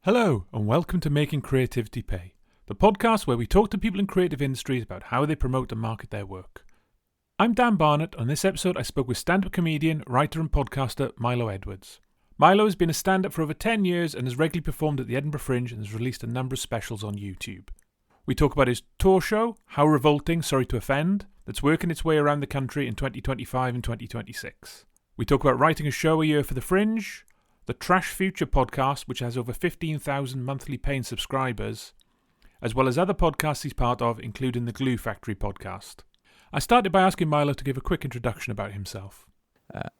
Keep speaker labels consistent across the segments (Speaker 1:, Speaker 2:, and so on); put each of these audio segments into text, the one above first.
Speaker 1: Hello, and welcome to Making Creativity Pay, the podcast where we talk to people in creative industries about how they promote and market their work. I'm Dan Barnett. On this episode, I spoke with stand-up comedian, writer and podcaster Milo Edwards. Milo has been a stand-up for over 10 years and has regularly performed at the Edinburgh Fringe and has released a number of specials on YouTube. We talk about his tour show, How Revolting, Sorry to Offend, that's working its way around the country in 2025 and 2026. We talk about writing a show a year for the Fringe, the Trash Future podcast, which has over 15,000 monthly paying subscribers, as well as other podcasts he's part of, including the Glue Factory podcast. I started by asking Milo to give a quick introduction about himself.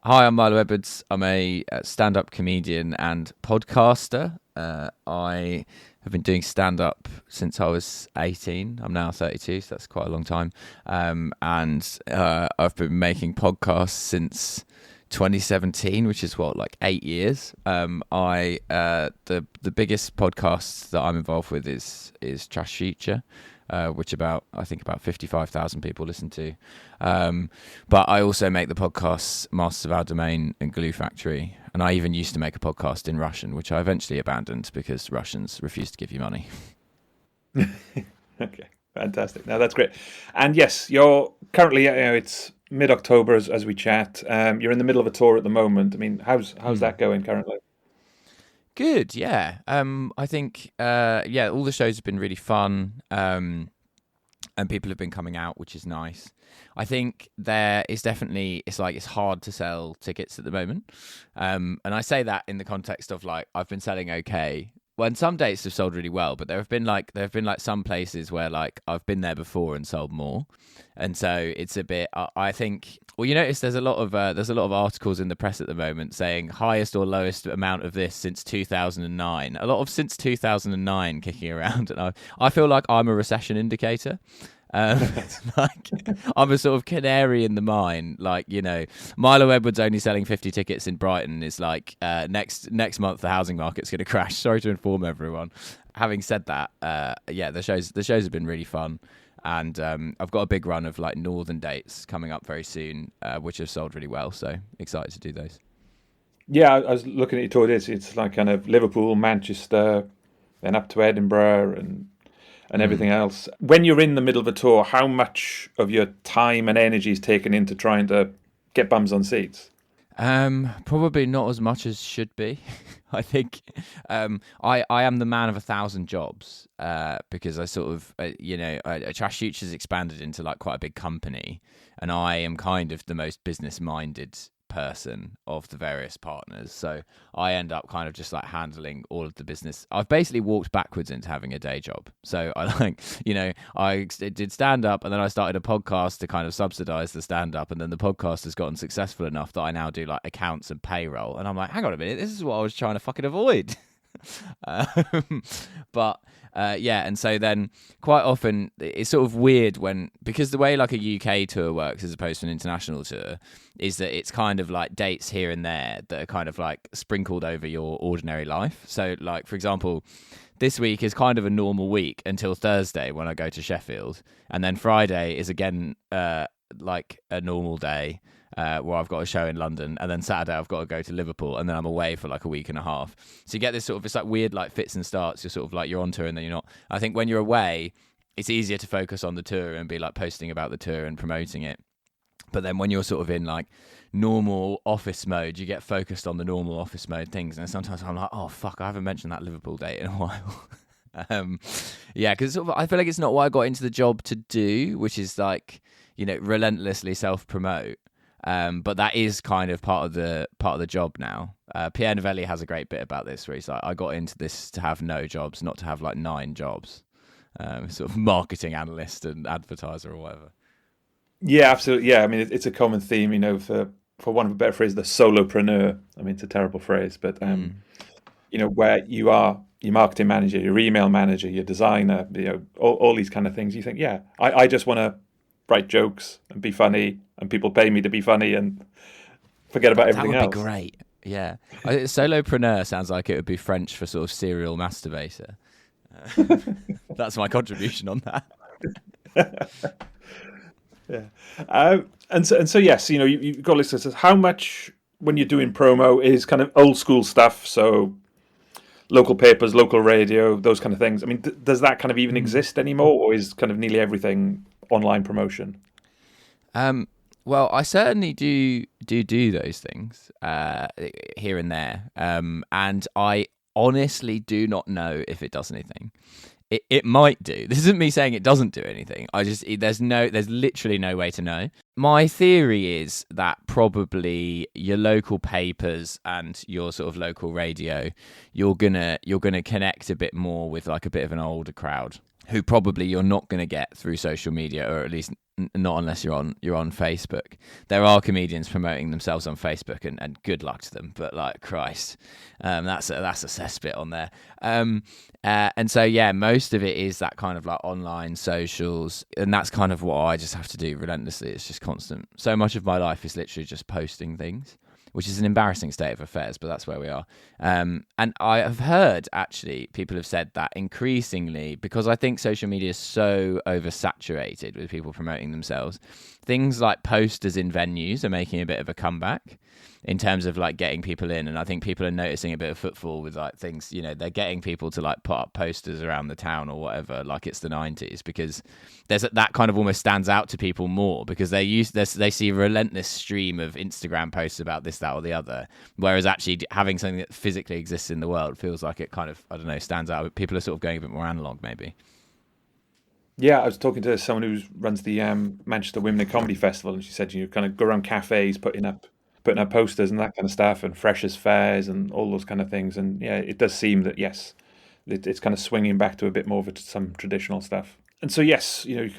Speaker 2: Hi, I'm Milo Edwards. I'm a stand-up comedian and podcaster. I have been doing stand-up since I was 18. I'm now 32, so that's quite a long time. And I've been making podcasts since 2017, which is 8 years. The biggest podcast that I'm involved with is Trash Future, which I think about 55,000 people listen to. But I also make the podcasts Masters of Our Domain and Glue Factory, and I even used to make a podcast in Russian, which I eventually abandoned because Russians refuse to give you money.
Speaker 1: Okay, fantastic. Now that's great. And yes, you're currently, it's mid-October as we chat. You're in the middle of a tour at the moment. I mean, how's that going currently?
Speaker 2: Good, yeah. I think, all the shows have been really fun, and people have been coming out, which is nice. I think there is definitely, it's hard to sell tickets at the moment. And I say that in the context of I've been selling okay. Well, and some dates have sold really well, but there have been some places where I've been there before and sold more, and so it's a bit. I think. Well, you notice there's a lot of articles in the press at the moment saying highest or lowest amount of this since 2009. A lot of since 2009 kicking around, and I feel like I'm a recession indicator. I'm a sort of canary in the mine. Milo Edwards only selling 50 tickets in Brighton is next month the housing market's going to crash. Sorry to inform everyone. Having said that, the shows have been really fun, and I've got a big run of northern dates coming up very soon, which have sold really well. So excited to do those.
Speaker 1: Yeah, I was looking at your tour. It's kind of Liverpool, Manchester, then up to Edinburgh and everything else. When you're in the middle of a tour, how much of your time and energy is taken into trying to get bums on seats?
Speaker 2: Probably not as much as should be. I think I am the man of 1,000 jobs because I sort of Trash Future's expanded into quite a big company, and I am kind of the most business minded person of the various partners, so I end up kind of just handling all of the business. I've basically walked backwards into having a day job. So I I did stand up, and then I started a podcast to kind of subsidize the stand up, and then the podcast has gotten successful enough that I now do accounts and payroll, and I'm hang on a minute, this is what I was trying to fucking avoid. And so then quite often it's sort of weird because the way a UK tour works as opposed to an international tour is that it's kind of dates here and there that are kind of sprinkled over your ordinary life. So for example, this week is kind of a normal week until Thursday when I go to Sheffield, and then Friday is again a normal day where I've got a show in London, and then Saturday I've got to go to Liverpool, and then I'm away for a week and a half. So you get this sort of, it's weird fits and starts. You're sort of you're on tour and then you're not. I think when you're away, it's easier to focus on the tour and be posting about the tour and promoting it. But then when you're sort of in normal office mode, you get focused on the normal office mode things. And sometimes I'm oh fuck, I haven't mentioned that Liverpool date in a while. Because I feel it's not what I got into the job to do, which is relentlessly self-promote. But that is kind of part of the job now. Pierre Novelli has a great bit about this, where he's I got into this to have no jobs, not to have 9 jobs. Sort of marketing analyst and advertiser or whatever. Yeah, absolutely. Yeah, I mean it's a common theme, for want of a better phrase, the solopreneur. I mean it's a terrible phrase, but where you are your marketing manager, your email manager, your designer, all these kind of things. You think, I just want to write jokes and be funny, and people pay me to be funny, and forget about everything else. That would be great. Yeah, solopreneur sounds like it would be French for sort of serial masturbator. That's my contribution on that.
Speaker 1: Yeah, and so yes, you've got listeners. How much when you're doing promo is kind of old school stuff? So local papers, local radio, those kind of things. I mean, does that kind of even exist anymore, or is kind of nearly everything online promotion?
Speaker 2: Well, I certainly do those things here and there, and I honestly do not know if it does anything. It might do. This isn't me saying it doesn't do anything. There's literally no way to know. My theory is that probably your local papers and your sort of local radio, you're gonna connect a bit more with like a bit of an older crowd who probably you're not going to get through social media, or at least not unless you're on Facebook. There are comedians promoting themselves on Facebook, and good luck to them. But like Christ, that's a cesspit on there. And so yeah, most of it is that kind of like online socials, and that's kind of what I just have to do relentlessly. It's just constant. So much of my life is literally just posting things, which is an embarrassing state of affairs, but that's where we are. And I have heard, actually, people have said that increasingly, because I think social media is so oversaturated with people promoting themselves, things like posters in venues are making a bit of a comeback in terms of like getting people in. And I think people are noticing a bit of footfall with like things, they're getting people to like put up posters around the town or whatever, like it's the 90s, because that kind of almost stands out to people more, because they see a relentless stream of Instagram posts about this, that or the other, whereas actually having something that physically exists in the world feels like it kind of, I don't know, stands out. People are sort of going a bit more analog maybe.
Speaker 1: Yeah, I was talking to someone who runs the Manchester Women in Comedy Festival, and she said you kind of go around cafes putting up posters and that kind of stuff, and freshers fairs and all those kind of things. And yeah, it does seem that yes, it's kind of swinging back to a bit more of some traditional stuff. And so yes, you've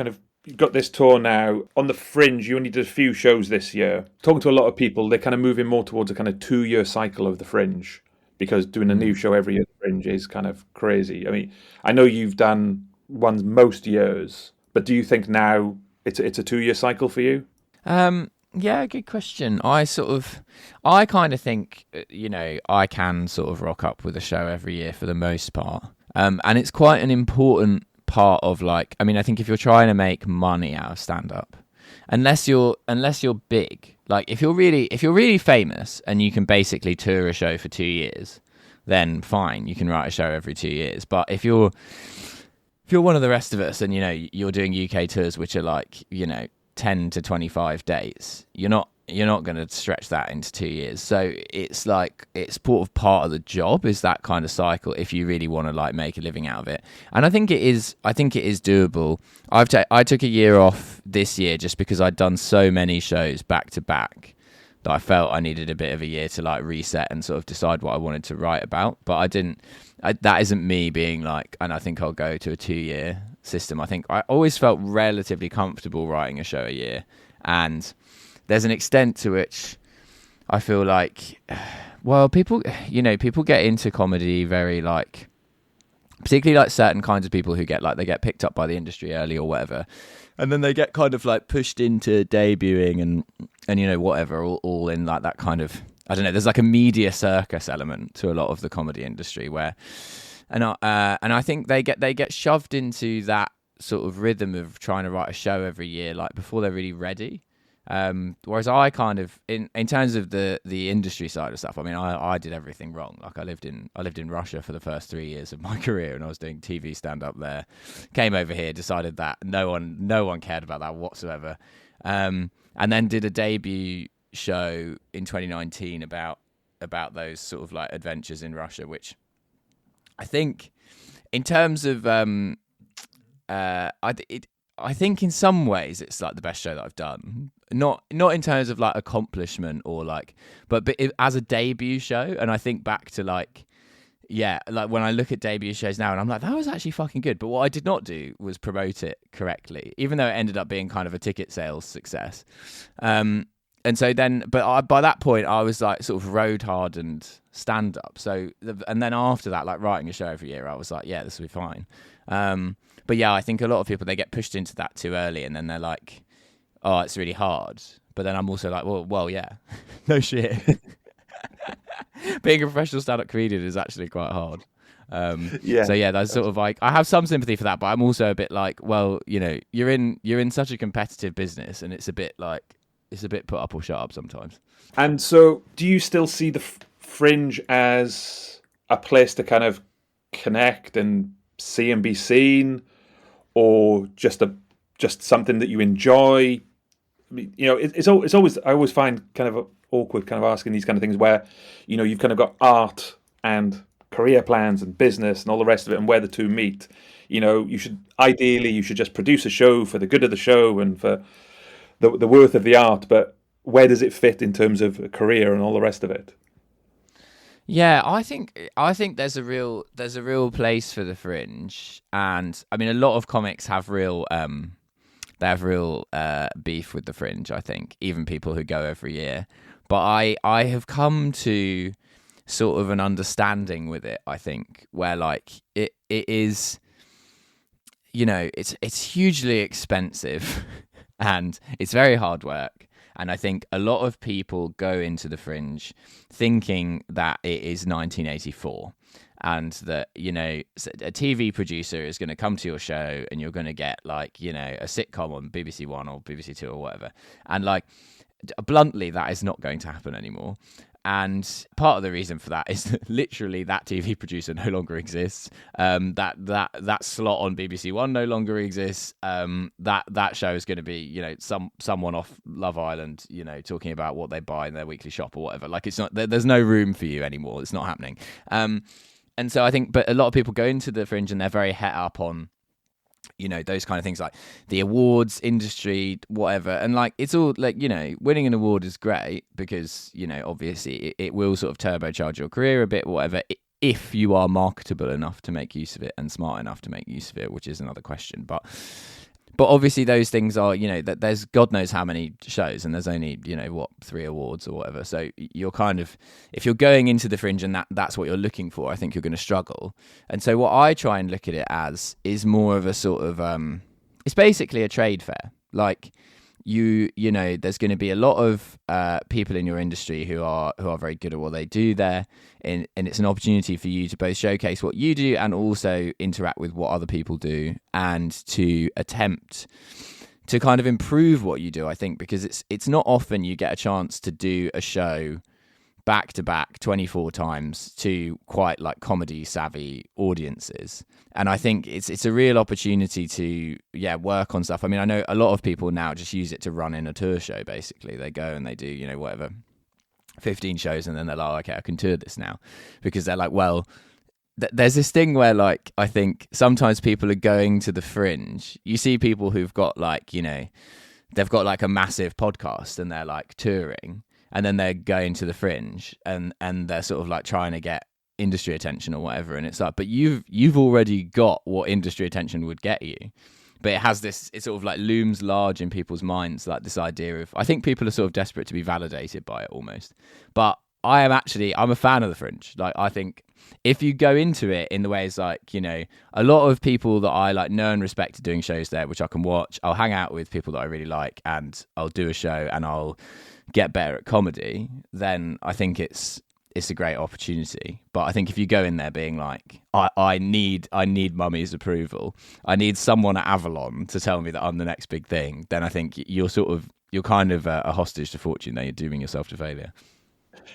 Speaker 1: got this tour now. On the Fringe, you only did a few shows this year. Talking to a lot of people, they're kind of moving more towards a kind of 2-year cycle of the Fringe, because doing a new show every year at the Fringe is kind of crazy. I mean, I know you've done ones most years, but do you think now it's a 2-year cycle for you?
Speaker 2: Yeah, good question. I kind of think, I can sort of rock up with a show every year for the most part. And it's quite an important part of like, I mean, I think if you're trying to make money out of stand-up, unless you're big, like if you're really famous and you can basically tour a show for 2 years, then fine, you can write a show every 2 years. But if you're one of the rest of us and, you're doing UK tours, which are like, 10 to 25 dates, you're not going to stretch that into 2 years. So it's like, it's sort of part of the job, is that kind of cycle, if you really want to like make a living out of it. And I think it is doable. I took a year off this year just because I'd done so many shows back to back that I felt I needed a bit of a year to like reset and sort of decide what I wanted to write about. But I didn't, that isn't me being like, and I think I'll go to a 2-year system. I think I always felt relatively comfortable writing a show a year, and there's an extent to which I feel like, well, people get into comedy very like, particularly like certain kinds of people who they get picked up by the industry early or whatever, and then they get kind of like pushed into debuting and whatever, all in like that kind of, I don't know, there's like a media circus element to a lot of the comedy industry where, and I think they get shoved into that sort of rhythm of trying to write a show every year, like before they're really ready. Whereas I kind of, in terms of the industry side of stuff, I mean, I did everything wrong. Like I lived in Russia for the first 3 years of my career, and I was doing TV stand up there. Came over here, decided that no one cared about that whatsoever, and then did a debut show in 2019 about those sort of like adventures in Russia, which I think, in terms of, I think in some ways it's like the best show that I've done. Not in terms of like accomplishment or like, but as a debut show. And I think back to like, yeah, like when I look at debut shows now and I'm like, that was actually fucking good. But what I did not do was promote it correctly, even though it ended up being kind of a ticket sales success. And so then, by that point, I was like sort of road hardened stand up. So, and then after that, like writing a show every year, I was like, yeah, this will be fine. But yeah, I think a lot of people, they get pushed into that too early, and then they're like, oh, it's really hard. But then I'm also like, well, yeah, no shit. Being a professional stand-up comedian is actually quite hard.
Speaker 1: Yeah.
Speaker 2: So yeah, that's sort of like, I have some sympathy for that, but I'm also a bit like, well, you're in such a competitive business, and it's a bit put up or shut up sometimes.
Speaker 1: And so, do you still see the Fringe as a place to kind of connect and see and be seen, or just something that you enjoy? I mean, it's always, I always find kind of awkward kind of asking these kind of things where, you've kind of got art and career plans and business and all the rest of it, and where the two meet. You should just produce a show for the good of the show and for the worth of the art, but where does it fit in terms of a career and all the rest of it?
Speaker 2: Yeah, I think there's a real place for the Fringe, and I mean a lot of comics have real beef with the Fringe. I think even people who go every year, but I have come to sort of an understanding with it. I think where like it is, it's hugely expensive and it's very hard work. And I think a lot of people go into the Fringe thinking that it is 1984 and that, a TV producer is going to come to your show and you're going to get like, a sitcom on BBC One or BBC Two or whatever. And like, bluntly, that is not going to happen anymore. And part of the reason for that is that literally that TV producer no longer exists. That slot on BBC One no longer exists. That show is going to be, someone off Love Island, talking about what they buy in their weekly shop or whatever. Like it's not, there's no room for you anymore. It's not happening. And so I think, but a lot of people go into the Fringe and they're very het up on, those kind of things like the awards industry, whatever. And like, it's all like, winning an award is great because, obviously it will sort of turbocharge your career a bit, whatever, if you are marketable enough to make use of it and smart enough to make use of it, which is another question. But obviously those things are, that there's God knows how many shows and there's only, 3 awards or whatever. So you're kind of, if you're going into the Fringe and that's what you're looking for, I think you're going to struggle. And so what I try and look at it as is more of a sort of, it's basically a trade fair. Like there's going to be a lot of people in your industry who are very good at what they do there, and it's an opportunity for you to both showcase what you do and also interact with what other people do and to attempt to kind of improve what you do. I think because it's not often you get a chance to do a show back to back 24 times to quite like comedy savvy audiences. And I think it's a real opportunity to work on stuff. I mean, I know a lot of people now just use it to run in a tour show. Basically, they go and they do whatever 15 shows, and then they're like, okay, I can tour this now, because they're like, well, there's this thing where like I think sometimes people are going to the Fringe. You see people who've got like they've got like a massive podcast and they're like touring. And then they're going to the Fringe and they're sort of like trying to get industry attention or whatever. And it's like, but you've already got what industry attention would get you. But it has this, it sort of like looms large in people's minds, like this idea of, I think people are sort of desperate to be validated by it almost. But I'm a fan of the Fringe. Like, I think if you go into it in the ways like, a lot of people that I like know and respect are doing shows there, which I can watch. I'll hang out with people that I really like and I'll do a show and I'll get better at comedy, then I think it's a great opportunity. But I think if you go in there being like, I need Mummy's approval, I need someone at Avalon to tell me that I'm the next big thing, then I think you're kind of a hostage to fortune. Then you're dooming yourself to failure.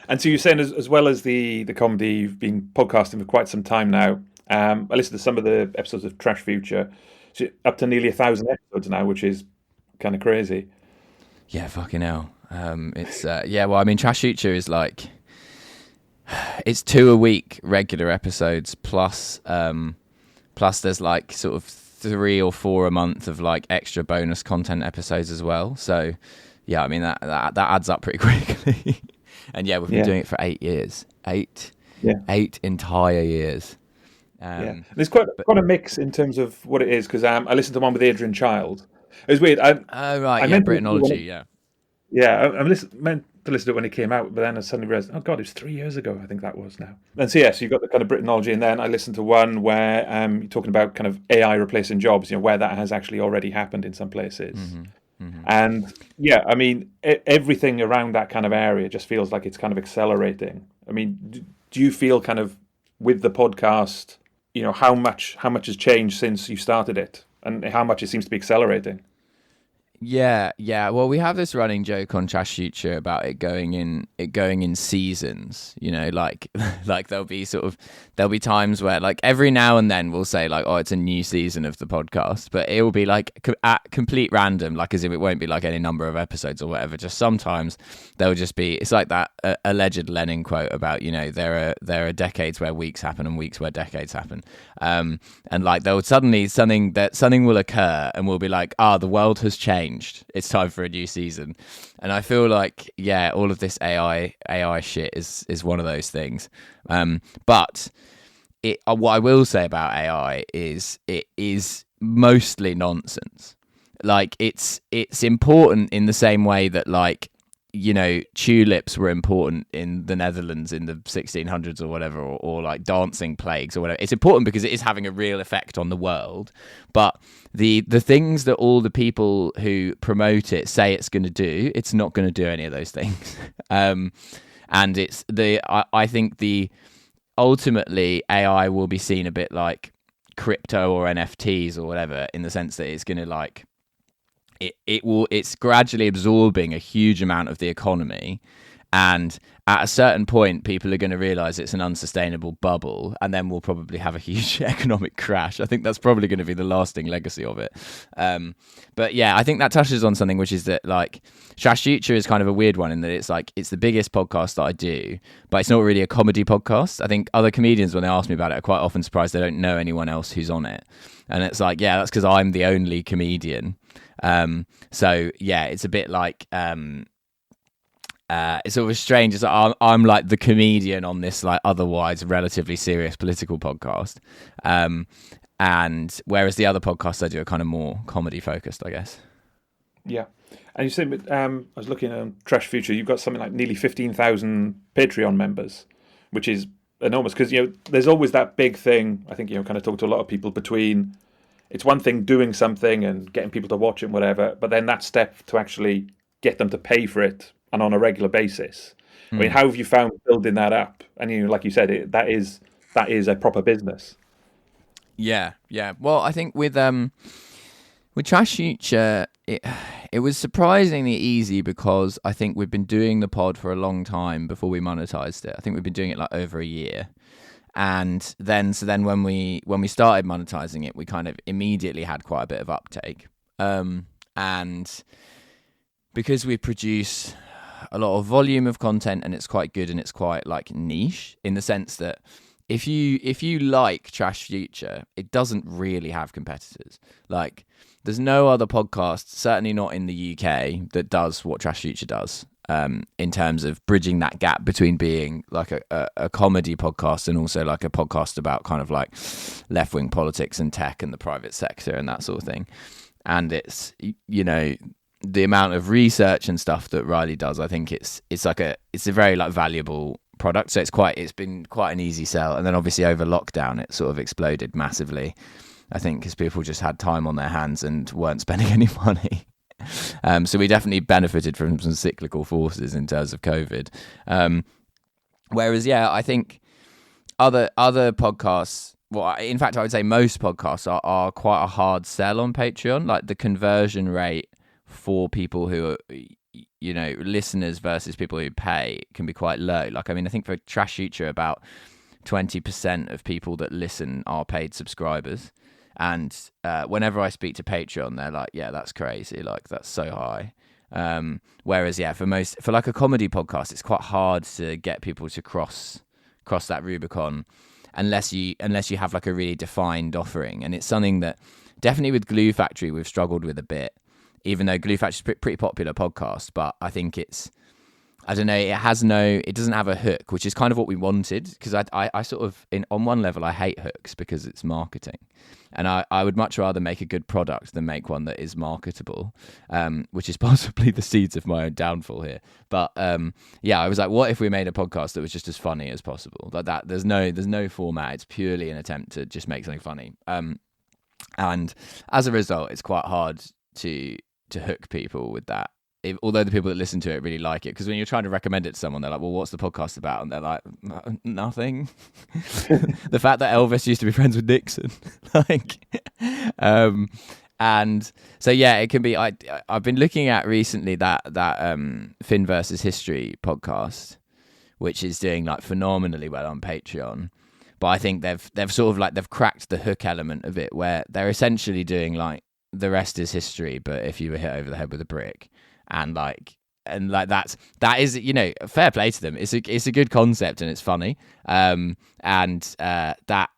Speaker 2: And
Speaker 1: so you're saying, as well as the comedy, you've been podcasting for quite some time now. I listened to some of the episodes of Trash Future, so up to nearly 1,000 episodes now, which is kind of crazy.
Speaker 2: Yeah, fucking hell. It's well, I mean, Trash Future is like, it's 2 a week regular episodes plus there's like sort of 3 or 4 a month of like extra bonus content episodes as well. So yeah, I mean that adds up pretty quickly. And yeah, we've been doing it for 8 years. 8 entire years.
Speaker 1: There's quite a mix in terms of what it is, because I listened to one with Adrian Child. It was weird.
Speaker 2: Britanology,
Speaker 1: I meant to listen to it when it came out, but then I suddenly realised, oh God, it was 3 years ago, I think that was now. And so you've got the kind of Britanology, and then I listened to one where you're talking about kind of AI replacing jobs, where that has actually already happened in some places. Mm-hmm. Mm-hmm. And I mean, everything around that kind of area just feels like it's kind of accelerating. I mean, do you feel kind of with the podcast, how much has changed since you started it, and how much it seems to be accelerating?
Speaker 2: Yeah. Well, we have this running joke on Trash Future about it going in seasons. You know, like like there'll be times where like every now and then we'll say like, oh, it's a new season of the podcast, but it will be like at complete random, like as if it won't be like any number of episodes or whatever. Just sometimes there'll just be. It's like that alleged Lenin quote about, you know, there are decades where weeks happen and weeks where decades happen. And like there will suddenly something will occur and we'll be like, the world has changed. It's time for a new season. And I feel like, yeah, all of this AI shit is one of those things. But what I will say about AI is it is mostly nonsense. Like it's important in the same way that, like, you know, tulips were important in the Netherlands in the 1600s or whatever, or like dancing plagues or whatever. It's important because it is having a real effect on the world. But the things that all the people who promote it say it's going to do, it's not going to do any of those things. And it's I think ultimately AI will be seen a bit like crypto or NFTs or whatever, in the sense that it's going to like, it's gradually absorbing a huge amount of the economy, and at a certain point people are going to realize it's an unsustainable bubble, and then we'll probably have a huge economic crash. I think that's probably going to be the lasting legacy of it. But yeah, I think that touches on something, which is that like Trash Future is kind of a weird one in that it's like it's the biggest podcast that I do, but it's not really a comedy podcast. I think other comedians, when they ask me about it, are quite often surprised they don't know anyone else who's on it, and it's like, yeah, that's because I'm the only comedian. So yeah, it's a bit like it's sort of strange. It's like I'm like the comedian on this like otherwise relatively serious political podcast, and whereas the other podcasts I do are kind of more comedy focused, I guess.
Speaker 1: Yeah, and you said I was looking at Trash Future. You've got something like nearly 15,000 Patreon members, which is enormous, because you know there's always that big thing. I think, you know, kind of talk to a lot of people between. It's one thing doing something and getting people to watch it and whatever, but then that step to actually get them to pay for it and on a regular basis. I mean, how have you found building that up? And, you know, like you said, that is a proper business.
Speaker 2: Yeah. Well, I think with Trash Future, it was surprisingly easy, because I think we've been doing the pod for a long time before we monetized it. I think we've been doing it like over a year. And then when we started monetizing it, we kind of immediately had quite a bit of uptake. And because we produce a lot of volume of content and it's quite good and it's quite like niche, in the sense that if you like Trash Future, it doesn't really have competitors. Like there's no other podcast, certainly not in the UK, that does what Trash Future does. In terms of bridging that gap between being like a comedy podcast and also like a podcast about kind of like left-wing politics and tech and the private sector and that sort of thing. And it's, you know, the amount of research and stuff that Riley does, I think it's a very like valuable product. So it's been quite an easy sell. And then obviously over lockdown, it sort of exploded massively, I think, because people just had time on their hands and weren't spending any money. So we definitely benefited from some cyclical forces in terms of COVID. Whereas, yeah, I think other podcasts, well, in fact, I would say most podcasts are quite a hard sell on Patreon. Like the conversion rate for people who are, you know, listeners versus people who pay can be quite low. Like, I mean, I think for Trash Future, about 20% of people that listen are paid subscribers. And whenever I speak to Patreon, they're like, yeah, that's crazy. Like, that's so high. Whereas, yeah, for like a comedy podcast, it's quite hard to get people to cross that Rubicon unless you have like a really defined offering. And it's something that definitely with Glue Factory, we've struggled with a bit, even though Glue Factory is a pretty popular podcast. But I think I don't know, it doesn't have a hook, which is kind of what we wanted, because I sort of, on one level, I hate hooks because it's marketing. And I would much rather make a good product than make one that is marketable, which is possibly the seeds of my own downfall here. But yeah, I was like, what if we made a podcast that was just as funny as possible? Like that, there's no format. It's purely an attempt to just make something funny. And as a result, it's quite hard to hook people with that. Although the people that listen to it really like it, because when you're trying to recommend it to someone, they're like, well, what's the podcast about? And they're like, nothing. The fact that Elvis used to be friends with Nixon. Like, And so yeah, it can be. I've been looking at recently that Finn versus History podcast, which is doing like phenomenally well on Patreon. But I think they've sort of like they've cracked the hook element of it, where they're essentially doing like the rest is history, but if you were hit over the head with a brick, and that is, you know, fair play to them. It's a good concept and it's funny. That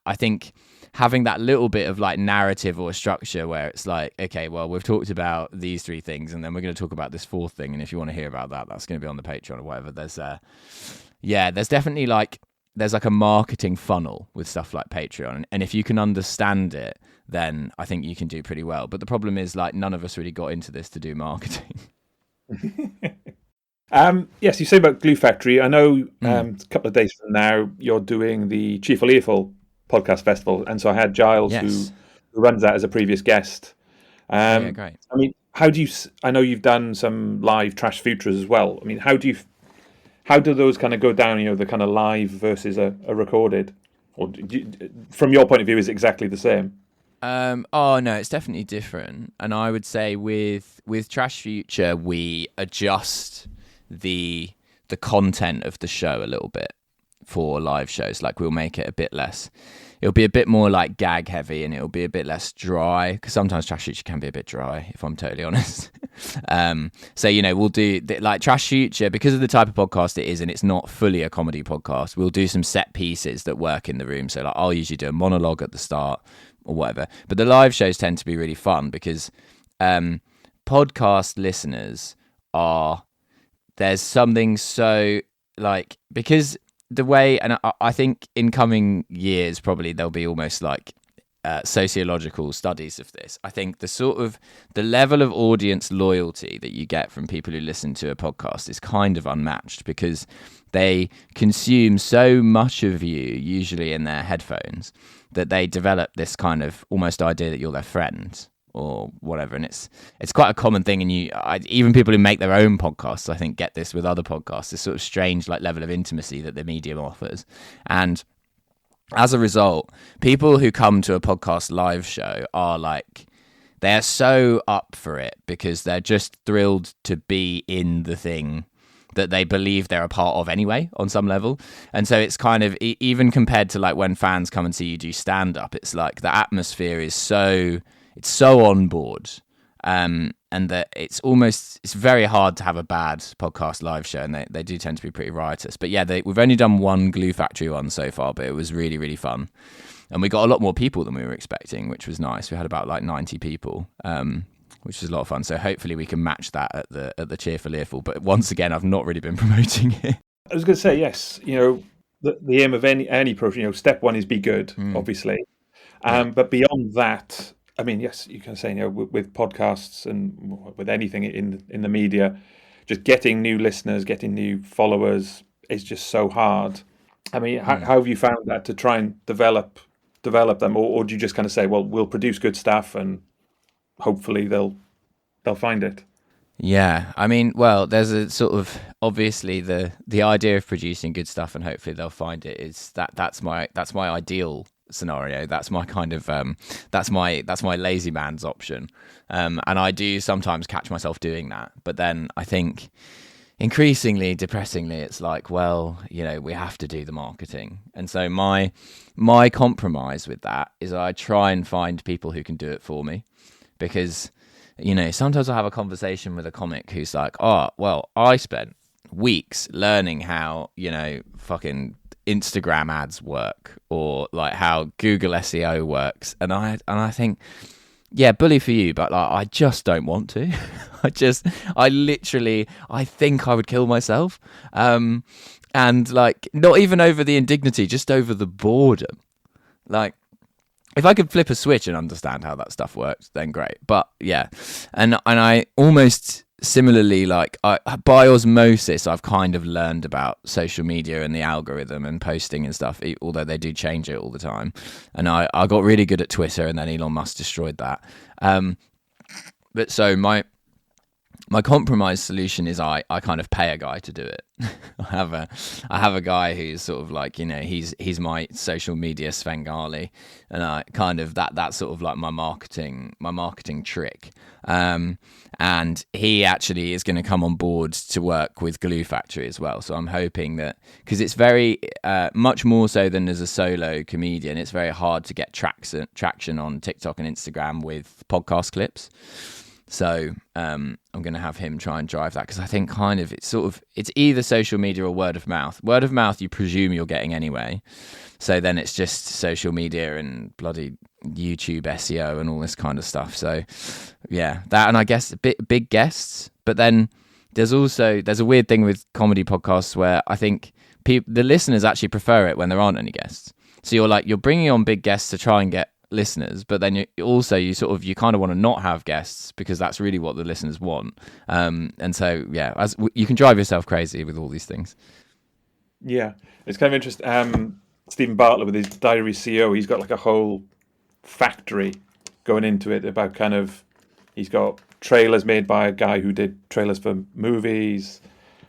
Speaker 2: I think having that little bit of like narrative or structure where it's like, okay, well, we've talked about these three things and then we're going to talk about this fourth thing, and if you want to hear about that, that's going to be on the Patreon or whatever. There's definitely like there's like a marketing funnel with stuff like Patreon, and if you can understand it, then I think you can do pretty well. But the problem is, like, none of us really got into this to do marketing.
Speaker 1: Yes, you say about Glue Factory. I know a couple of days from now you're doing the Cheerful Earful podcast festival, and so I had Giles, who runs that, as a previous guest.
Speaker 2: Yeah, great.
Speaker 1: I mean, how do you? I know you've done some live Trash Futures as well. I mean, how do those kind of go down? You know, the kind of live versus a recorded, or from your point of view, is it exactly the same?
Speaker 2: Oh no, it's definitely different. And I would say with Trash Future, we adjust the content of the show a little bit for live shows. Like, we'll make it a bit less. It'll be a bit more like gag heavy, and it'll be a bit less dry, because sometimes Trash Future can be a bit dry, if I'm totally honest. So, you know, we'll do like Trash Future, because of the type of podcast it is, and it's not fully a comedy podcast. We'll do some set pieces that work in the room. So like, I'll usually do a monologue at the start or whatever. But the live shows tend to be really fun because podcast listeners there's something so like, because the way, and I think in coming years probably there'll be almost like sociological studies of this. I think the level of audience loyalty that you get from people who listen to a podcast is kind of unmatched, because they consume so much of you, usually in their headphones, that they develop this kind of almost idea that you're their friend or whatever. And it's quite a common thing. And even people who make their own podcasts, I think, get this with other podcasts, this sort of strange like level of intimacy that the medium offers. And as a result, people who come to a podcast live show are like, they're so up for it because they're just thrilled to be in the thing that they believe they're a part of anyway, on some level. And so it's kind of, even compared to like when fans come and see you do stand up, it's like the atmosphere is so on board. And that it's very hard to have a bad podcast live show, and they do tend to be pretty riotous. But yeah, we've only done one Glue Factory one so far, but it was really, really fun. And we got a lot more people than we were expecting, which was nice. We had about like 90 people, which was a lot of fun. So hopefully we can match that at the Cheerful Earful. But once again, I've not really been promoting it.
Speaker 1: I was going to say, yes, you know, the aim of any program, you know, step one is be good, obviously. But beyond that, I mean, yes, you can say, you know, with podcasts and with anything in the media, just getting new listeners, getting new followers is just so hard. I mean, how have you found that to try and develop them, or do you just kind of say, well, we'll produce good stuff and hopefully they'll find it?
Speaker 2: Yeah, I mean, well, there's a sort of, obviously the idea of producing good stuff and hopefully they'll find it is that's my ideal scenario. That's my kind of that's my lazy man's option, and I do sometimes catch myself doing that. But then I think increasingly, depressingly, it's like, well, you know, we have to do the marketing. And so my compromise with that is I try and find people who can do it for me, because, you know, sometimes I have a conversation with a comic who's like, oh, well, I spent weeks learning how, you know, fucking Instagram ads work, or like how Google SEO works, and I think, yeah, bully for you, but like, I just don't want to. I think I would kill myself, and like, not even over the indignity, just over the boredom. Like, if I could flip a switch and understand how that stuff works, then great. But yeah, and I almost similarly, like, by osmosis, I've kind of learned about social media and the algorithm and posting and stuff, although they do change it all the time. And I got really good at Twitter, and then Elon Musk destroyed that. But so my my compromise solution is I kind of pay a guy to do it. I have a guy who's sort of like, he's my social media Svengali, and I kind of that's sort of like my marketing trick. And he actually is going to come on board to work with Glue Factory as well. So I'm hoping that, because it's very much more so than as a solo comedian, it's very hard to get traction on TikTok and Instagram with podcast clips. So I'm going to have him try and drive that, because I think kind of it's either social media or word of mouth. Word of mouth, you presume you're getting anyway. So then it's just social media and bloody YouTube SEO and all this kind of stuff. So yeah, that, and I guess big guests. But then there's a weird thing with comedy podcasts where I think the listeners actually prefer it when there aren't any guests. So you're bringing on big guests to try and get listeners, but then you kind of want to not have guests, because that's really what the listeners want. And so yeah, you can drive yourself crazy with all these things.
Speaker 1: Yeah, it's kind of interesting. Stephen Bartlett, with his Diary CEO, he's got like a whole factory going into it about kind of, he's got trailers made by a guy who did trailers for movies.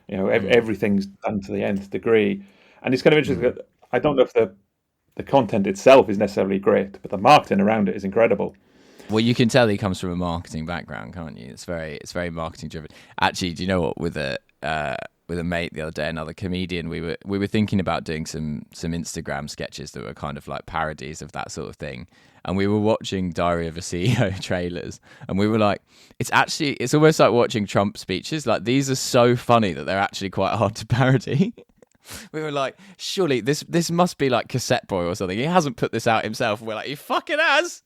Speaker 1: Everything's done to the nth degree, and it's kind of interesting. I don't know if the content itself is necessarily great, but the marketing around it is incredible.
Speaker 2: Well, you can tell he comes from a marketing background, can't you? It's very marketing driven. Actually, do you know what? With a mate the other day, another comedian, we were thinking about doing some Instagram sketches that were kind of like parodies of that sort of thing. And we were watching Diary of a CEO trailers, and we were like, it's almost like watching Trump speeches. Like, these are so funny that they're actually quite hard to parody. We were like, surely this must be like Cassette Boy or something. He hasn't put this out himself. And we're like, he fucking has.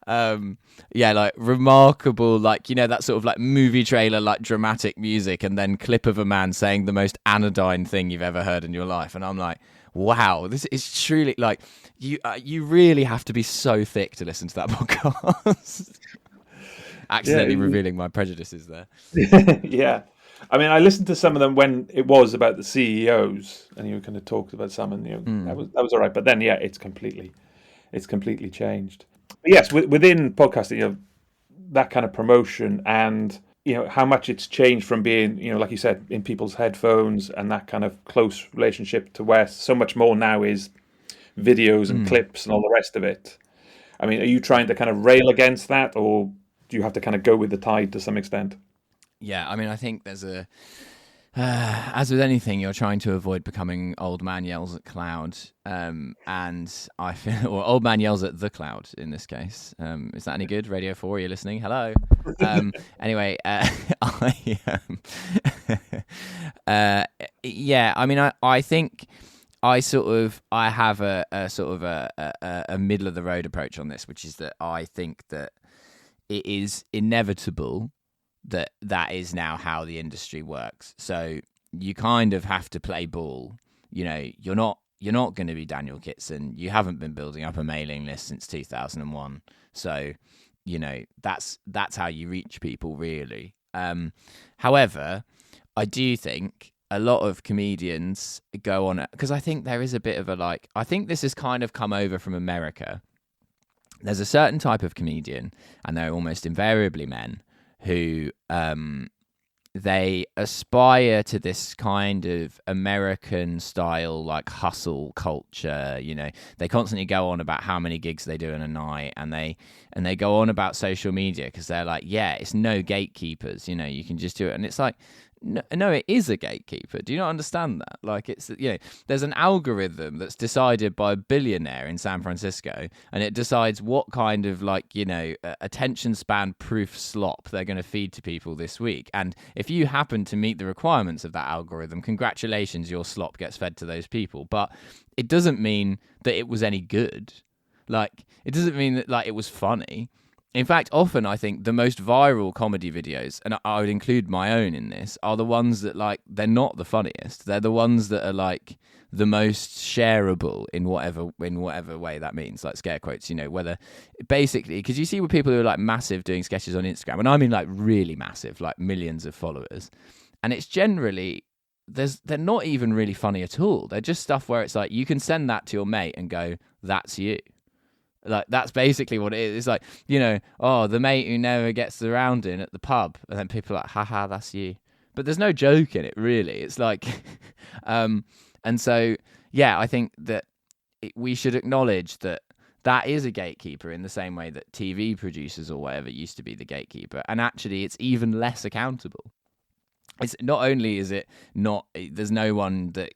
Speaker 2: Yeah, like remarkable, like, that sort of like movie trailer, like dramatic music, and then clip of a man saying the most anodyne thing you've ever heard in your life. And I'm like, wow, this is truly like, you really have to be so thick to listen to that podcast. Accidentally revealing my prejudices there.
Speaker 1: Yeah. I mean, I listened to some of them when it was about the CEOs, and you kind of talked about some, and that was all right. But then, yeah, it's completely changed. But yes, within podcasting, that kind of promotion, and how much it's changed from being, like you said, in people's headphones, and that kind of close relationship, to where so much more now is videos and clips and all the rest of it. I mean, are you trying to kind of rail against that, or do you have to kind of go with the tide to some extent?
Speaker 2: Yeah, I mean, I think there's as with anything, you're trying to avoid becoming old man yells at cloud, and I feel, or old man yells at the cloud in this case. Is that any good? Radio 4, are you listening? Hello. Anyway, yeah, I mean, I think I have a sort of a middle of the road approach on this, which is that I think that it is inevitable that is now how the industry works. So you kind of have to play ball. You're not going to be Daniel Kitson. You haven't been building up a mailing list since 2001. So that's how you reach people, really. However, I do think a lot of comedians go on, because I think there is a bit of I think this has kind of come over from America. There's a certain type of comedian, and they're almost invariably men, who they aspire to this kind of American style, like, hustle culture. They constantly go on about how many gigs they do in a night, and they go on about social media, because they're like, yeah, it's no gatekeepers, you can just do it. And it's like, no, it is a gatekeeper. Do you not understand that? Like, it's, there's an algorithm that's decided by a billionaire in San Francisco, and it decides what kind of, attention span proof slop they're going to feed to people this week. And if you happen to meet the requirements of that algorithm, congratulations, your slop gets fed to those people. But it doesn't mean that it was any good. It doesn't mean that, it was funny. In fact, often I think the most viral comedy videos, and I would include my own in this, are the ones that, they're not the funniest. They're the ones that are, the most shareable in whatever way that means, scare quotes, whether basically, because you see with people who are massive doing sketches on Instagram, and I mean really massive, millions of followers, and it's generally, they're not even really funny at all. They're just stuff where it's you can send that to your mate and go, that's you. Like, that's basically what it is. It's like, you know, oh, the mate who never gets the round in at the pub, and then people are like, haha, that's you. But there's no joke in it, really. It's like, and so, yeah, I think that we should acknowledge that that is a gatekeeper in the same way that TV producers or whatever used to be the gatekeeper. And actually, it's even less accountable. It's not only is it not, there's no one that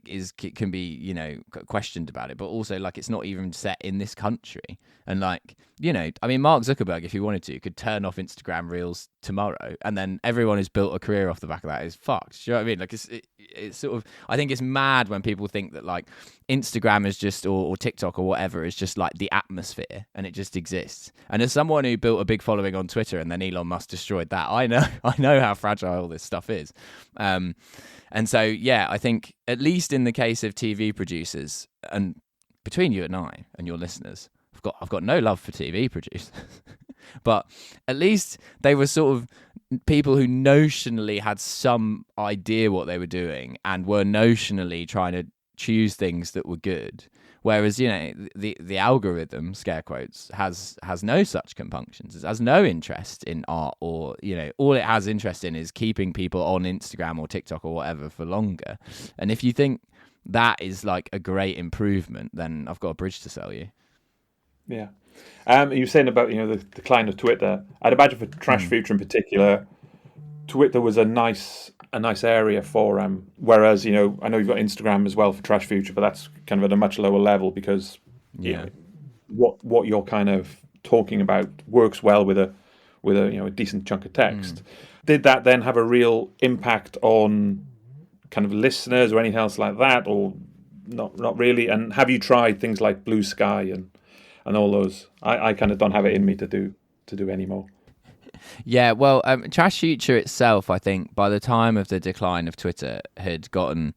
Speaker 2: can be, you know, questioned about it, but also, like, it's not even set in this country. And, like, you know, I mean, Mark Zuckerberg, if he wanted to, could turn off Instagram Reels tomorrow, and then everyone who's built a career off the back of that is fucked. Do you know what I mean? Like, it's sort of, I think it's mad when people think that, like, Instagram is just, or TikTok or whatever, is just like the atmosphere and it just exists. And as someone who built a big following on Twitter and then Elon Musk destroyed that, I know how fragile this stuff is. And so, yeah, I think at least in the case of TV producers, and between you and I and your listeners, I've got no love for TV producers, but at least they were sort of people who notionally had some idea what they were doing and were notionally trying to choose things that were good. Whereas, you know, the algorithm, scare quotes, has no such compunctions. It has no interest in art, or, you know, all it has interest in is keeping people on Instagram or TikTok or whatever for longer. And if you think that is like a great improvement, then I've got a bridge to sell you.
Speaker 1: Yeah. You were saying about, you know, the decline of Twitter. I'd imagine for Trash Future in particular, Twitter was a nice area for whereas, you know, I know you've got Instagram as well for Trash Future, but that's kind of at a much lower level because you know, what you're kind of talking about works well with a you know, a decent chunk of text. Did that then have a real impact on kind of listeners or anything else like that, or not really? And have you tried things like Blue Sky and all those? I kind of don't have it in me to do anymore.
Speaker 2: Yeah, well, Trash Future itself, I think, by the time of the decline of Twitter, had gotten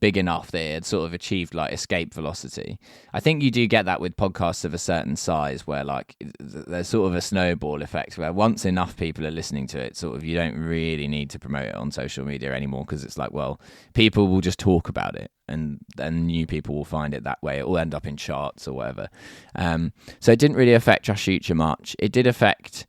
Speaker 2: big enough that it had sort of achieved like escape velocity. I think you do get that with podcasts of a certain size, where like there's sort of a snowball effect, where once enough people are listening to it, sort of you don't really need to promote it on social media anymore, because it's like, well, people will just talk about it, and then new people will find it that way. It will end up in charts or whatever. So it didn't really affect Trash Future much. It did affect,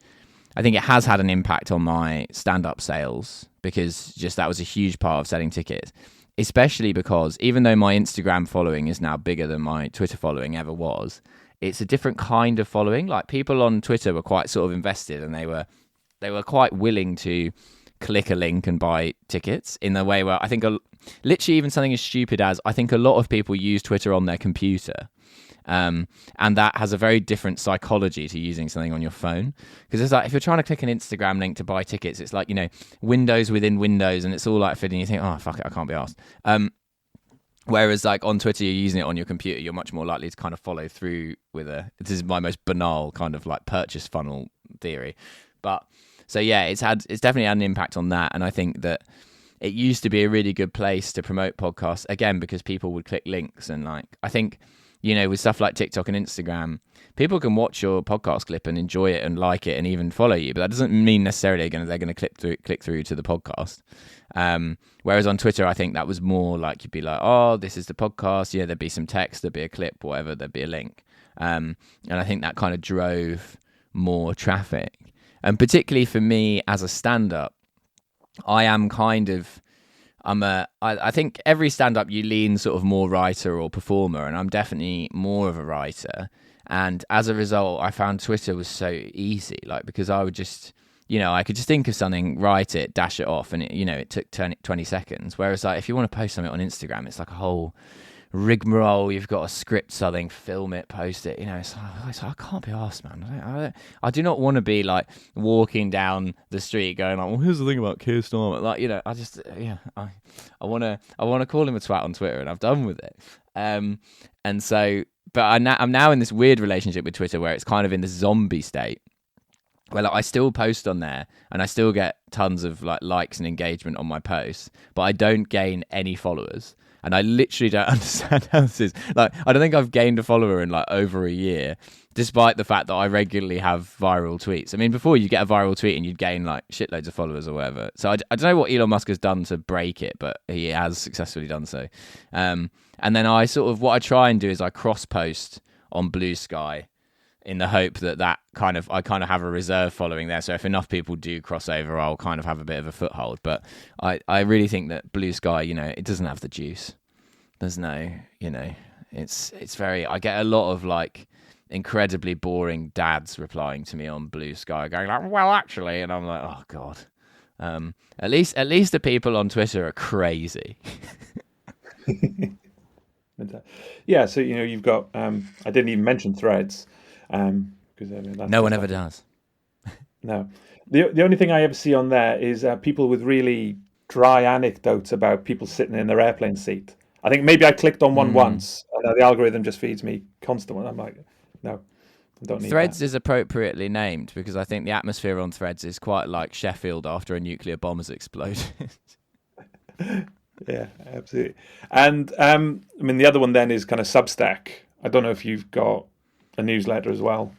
Speaker 2: I think it has had an impact on my stand-up sales, because just that was a huge part of selling tickets, especially because even though my Instagram following is now bigger than my Twitter following ever was, it's a different kind of following. Like, people on Twitter were quite sort of invested, and they were quite willing to click a link and buy tickets in the way where I think literally even something as stupid as, I think a lot of people use Twitter on their computer. And that has a very different psychology to using something on your phone, because it's like, if you're trying to click an Instagram link to buy tickets, it's like, you know, windows within windows, and it's all like fitting. You think, oh fuck it, I can't be arsed. Whereas like on Twitter, you're using it on your computer, you're much more likely to kind of follow through with this is my most banal kind of like purchase funnel theory, but so yeah, it's definitely had an impact on that. And I think that it used to be a really good place to promote podcasts, again, because people would click links, and like, I think, you know, with stuff like TikTok and Instagram, people can watch your podcast clip and enjoy it and like it and even follow you, but that doesn't mean necessarily they're going to click through to the podcast. Whereas on Twitter, I think that was more like, you'd be like, oh, this is the podcast. Yeah, there'd be some text, there'd be a clip, whatever, there'd be a link. And I think that kind of drove more traffic. And particularly for me as a stand-up, I think every stand-up you lean sort of more writer or performer, and I'm definitely more of a writer. And as a result, I found Twitter was so easy, like, because I would just, you know, I could just think of something, write it, dash it off, and it, you know, it took 20 seconds. Whereas like, if you want to post something on Instagram, it's like a whole rigmarole. You've got to script something, film it, post it. You know, it's like I can't be arsed, man. I do not want to be like walking down the street going like, well, here's the thing about Keir Starmer. Like, you know, I just, yeah, I want to call him a twat on Twitter, and I've done with it. And so, but I'm now in this weird relationship with Twitter where it's kind of in this zombie state, where like, I still post on there and I still get tons of like likes and engagement on my posts, but I don't gain any followers. And I literally don't understand how this is. Like, I don't think I've gained a follower in like over a year, despite the fact that I regularly have viral tweets. I mean, before you get a viral tweet and you'd gain like shitloads of followers or whatever. So I don't know what Elon Musk has done to break it, but he has successfully done so. And then what I try and do is I cross post on Blue Sky in the hope that I kind of have a reserve following there. So if enough people do cross over, I'll kind of have a bit of a foothold. But I really think that Blue Sky, it doesn't have the juice. There's no, it's very. I get a lot of like incredibly boring dads replying to me on Blue Sky, going like, "Well, actually," and I'm like, "Oh God." At least the people on Twitter are crazy.
Speaker 1: Yeah, so you've got. I didn't even mention Threads, because
Speaker 2: No one ever does.
Speaker 1: No, the only thing I ever see on there is people with really dry anecdotes about people sitting in their airplane seat. I think maybe I clicked on one once, and the algorithm just feeds me constant one. I'm like, no, I don't need
Speaker 2: Threads
Speaker 1: that.
Speaker 2: is appropriately named because I think the atmosphere on Threads is quite like Sheffield after a nuclear bomb has exploded.
Speaker 1: Yeah, absolutely. And I mean, the other one then is kind of Substack. I don't know if you've got a newsletter as well.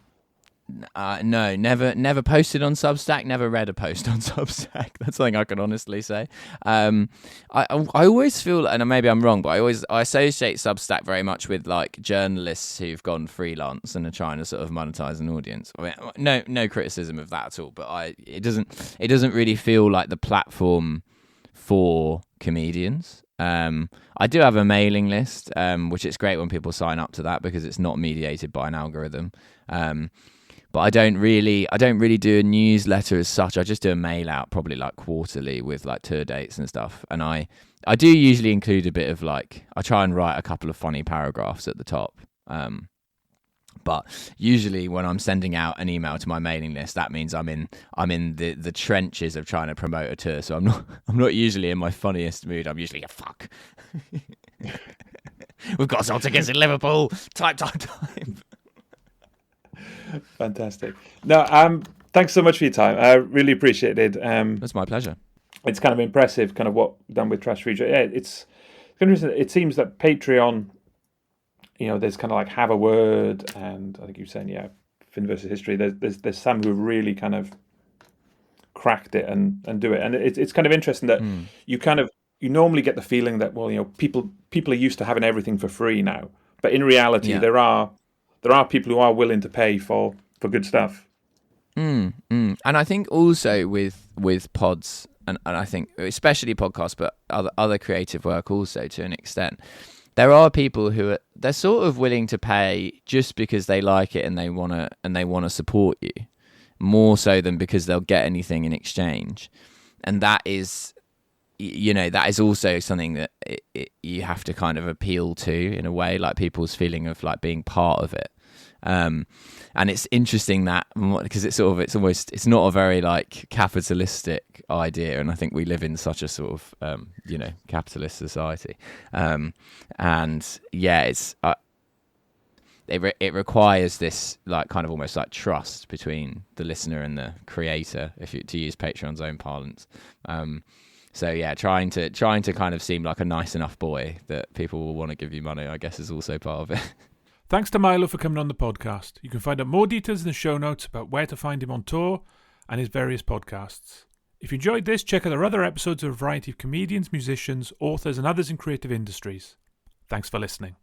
Speaker 2: No, never posted on Substack. Never read a post on Substack. That's something I can honestly say. I always feel, and maybe I'm wrong, but I associate Substack very much with like journalists who've gone freelance and are trying to sort of monetize an audience. I mean, no criticism of that at all, but it doesn't really feel like the platform for comedians. I do have a mailing list, which it's great when people sign up to that because it's not mediated by an algorithm. But I don't really do a newsletter as such. I just do a mail out probably like quarterly with like tour dates and stuff. And I do usually include a bit of like, I try and write a couple of funny paragraphs at the top. But usually when I'm sending out an email to my mailing list, that means I'm in the trenches of trying to promote a tour. So I'm not usually in my funniest mood. I'm usually fuck. We've got some tickets in Liverpool. Time.
Speaker 1: Fantastic. No, thanks so much for your time. I really appreciate it.
Speaker 2: That's my pleasure.
Speaker 1: It's kind of impressive, kind of what done with Trash Free. Yeah, it's interesting. It seems that Patreon, there's kind of like Have a Word, and I think you're saying, Finn versus History. There's some who really kind of cracked it and do it, and it's kind of interesting that you normally get the feeling that people are used to having everything for free now, but in reality there are people who are willing to pay for good stuff.
Speaker 2: And I think also with pods, and I think especially podcasts, but other creative work also to an extent, there are people who they're sort of willing to pay just because they like it and they wanna support you more so than because they'll get anything in exchange, and that is also something that you have to kind of appeal to in a way, like people's feeling of like being part of it. And it's interesting that because it's not a very like capitalistic idea, and I think we live in such a sort of capitalist society, and it requires this like kind of almost like trust between the listener and the creator, to use Patreon's own parlance. So yeah, trying to kind of seem like a nice enough boy that people will want to give you money, I guess, is also part of it.
Speaker 1: Thanks to Milo for coming on the podcast. You can find out more details in the show notes about where to find him on tour and his various podcasts. If you enjoyed this, check out our other episodes of a variety of comedians, musicians, authors and others in creative industries. Thanks for listening.